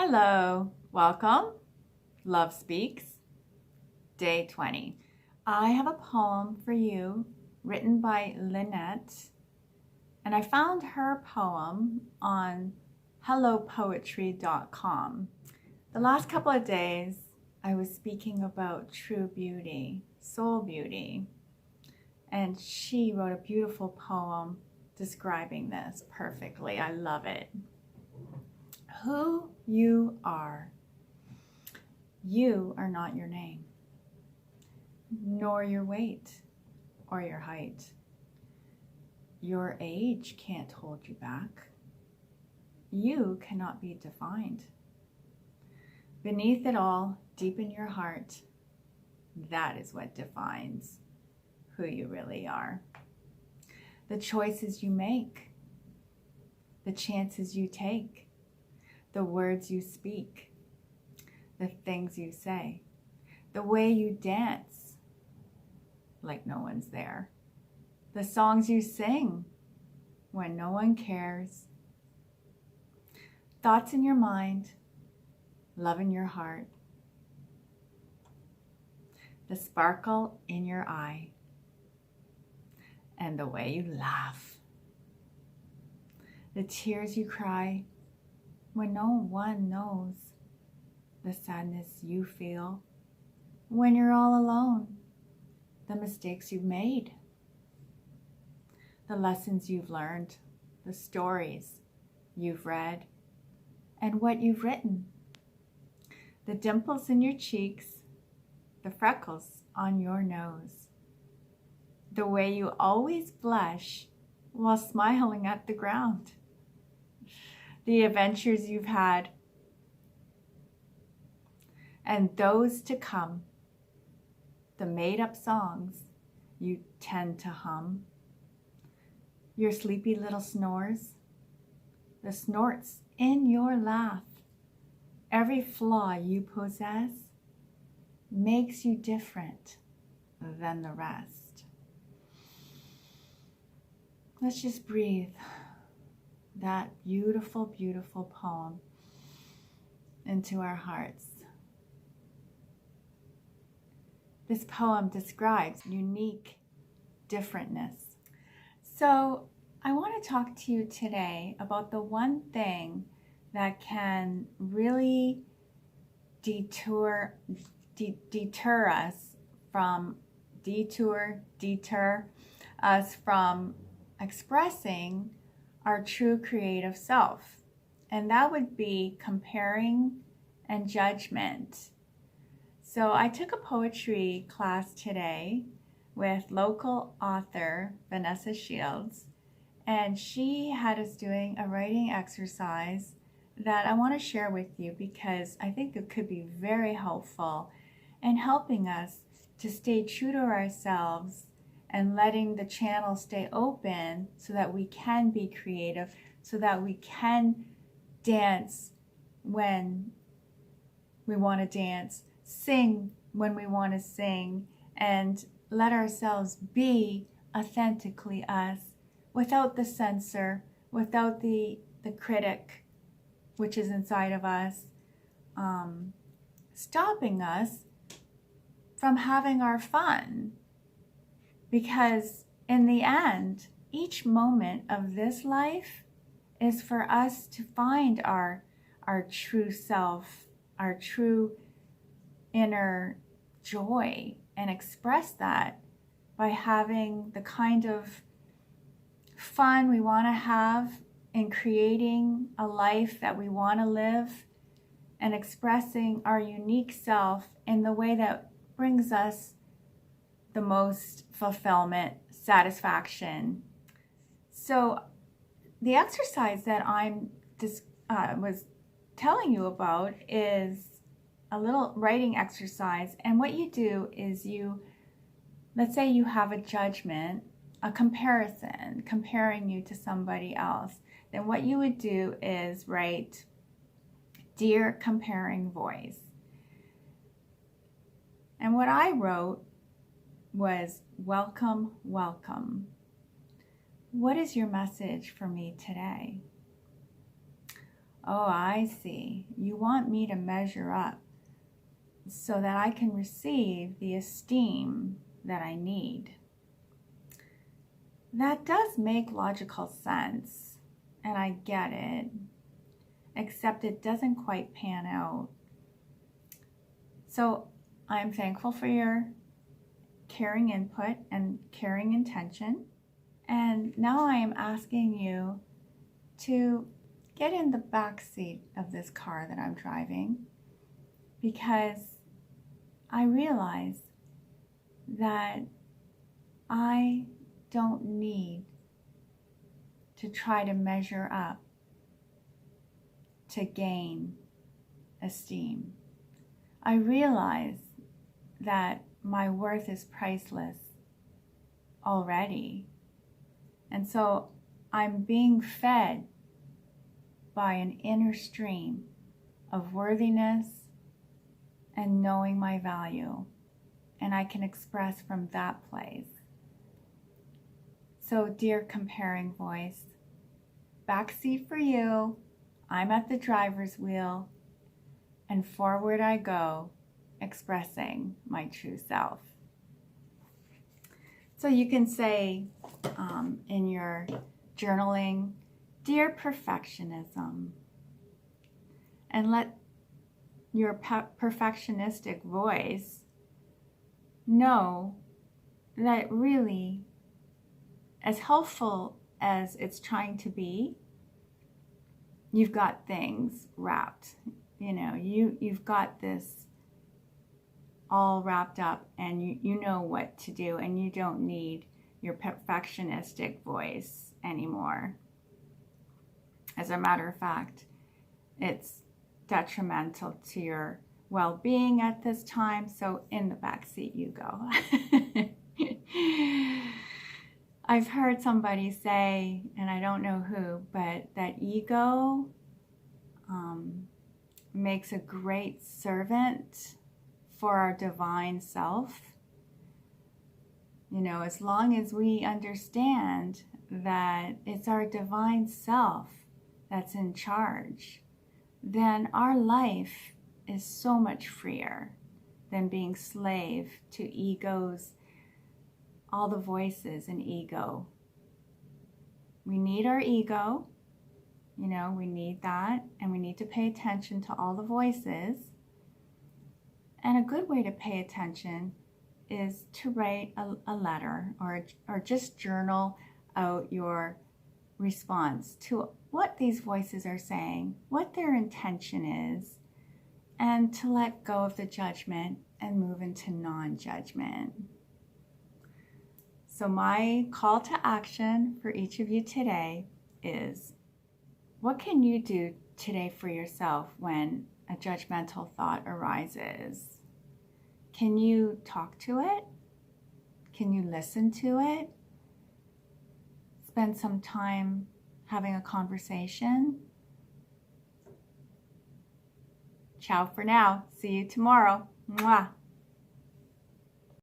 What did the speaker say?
Hello, welcome. Love Speaks, day 20. I have a poem for you written by Lynette, and I found her poem on hellopoetry.com. The last couple of days, I was speaking about true beauty, soul beauty, and she wrote a beautiful poem describing this perfectly. I love it. Who you are. You are not your name, nor your weight or your height. Your age can't hold you back. You cannot be defined. Beneath it all, deep in your heart, that is what defines who you really are. The choices you make, the chances you take, the words you speak, the things you say, the way you dance like no one's there, the songs you sing when no one cares, thoughts in your mind, love in your heart, the sparkle in your eye, and the way you laugh, the tears you cry when no one knows, the sadness you feel when you're all alone, the mistakes you've made, the lessons you've learned, the stories you've read, and what you've written, the dimples in your cheeks, the freckles on your nose, the way you always blush while smiling at the ground, the adventures you've had, and those to come, the made-up songs you tend to hum, your sleepy little snores, the snorts in your laugh. Every flaw you possess makes you different than the rest. Let's just breathe that beautiful, beautiful poem into our hearts. This poem describes unique differentness. So I want to talk to you today about the one thing that can really deter us from expressing our true creative self. And that would be comparing and judgment. So I took a poetry class today with local author Vanessa Shields, and she had us doing a writing exercise that I want to share with you because I think it could be very helpful in helping us to stay true to ourselves and letting the channel stay open so that we can be creative, so that we can dance when we want to dance, sing when we want to sing, and let ourselves be authentically us without the censor, without the critic, which is inside of us, stopping us from having our fun. Because in the end, each moment of this life is for us to find our true self, our true inner joy, and express that by having the kind of fun we want to have in creating a life that we want to live and expressing our unique self in the way that brings us the most fulfillment, satisfaction. So the exercise that I'm was telling you about is a little writing exercise. And what you do is let's say you have a judgment, a comparison, comparing you to somebody else. Then what you would do is write, "Dear comparing voice." And what I wrote was, "Welcome, welcome. What is your message for me today?" Oh, I see. You want me to measure up so that I can receive the esteem that I need. That does make logical sense, and I get it, except it doesn't quite pan out. So I'm thankful for your caring input and caring intention. And now I am asking you to get in the back seat of this car that I'm driving, because I realize that I don't need to try to measure up to gain esteem. I realize that my worth is priceless already. And so I'm being fed by an inner stream of worthiness and knowing my value. And I can express from that place. So, dear comparing voice, backseat for you, I'm at the driver's wheel, and forward I go, expressing my true self. So you can say in your journaling, dear perfectionism, and let your perfectionistic voice know that really, as helpful as it's trying to be, you've got things wrapped. You know, you've got this all wrapped up, and you know what to do, and you don't need your perfectionistic voice anymore. As a matter of fact, it's detrimental to your well-being at this time, so in the back seat you go. I've heard somebody say, and I don't know who, but that ego makes a great servant for our divine self. You know, as long as we understand that it's our divine self that's in charge, then our life is so much freer than being slave to egos, all the voices in ego. We need our ego, you know, we need that, and we need to pay attention to all the voices. And a good way to pay attention is to write a letter or just journal out your response to what these voices are saying, what their intention is, and to let go of the judgment and move into non-judgment. So my call to action for each of you today is, what can you do today for yourself when a judgmental thought arises? Can you talk to it? Can you listen to it? Spend some time having a conversation? Ciao for now. See you tomorrow. Mwah.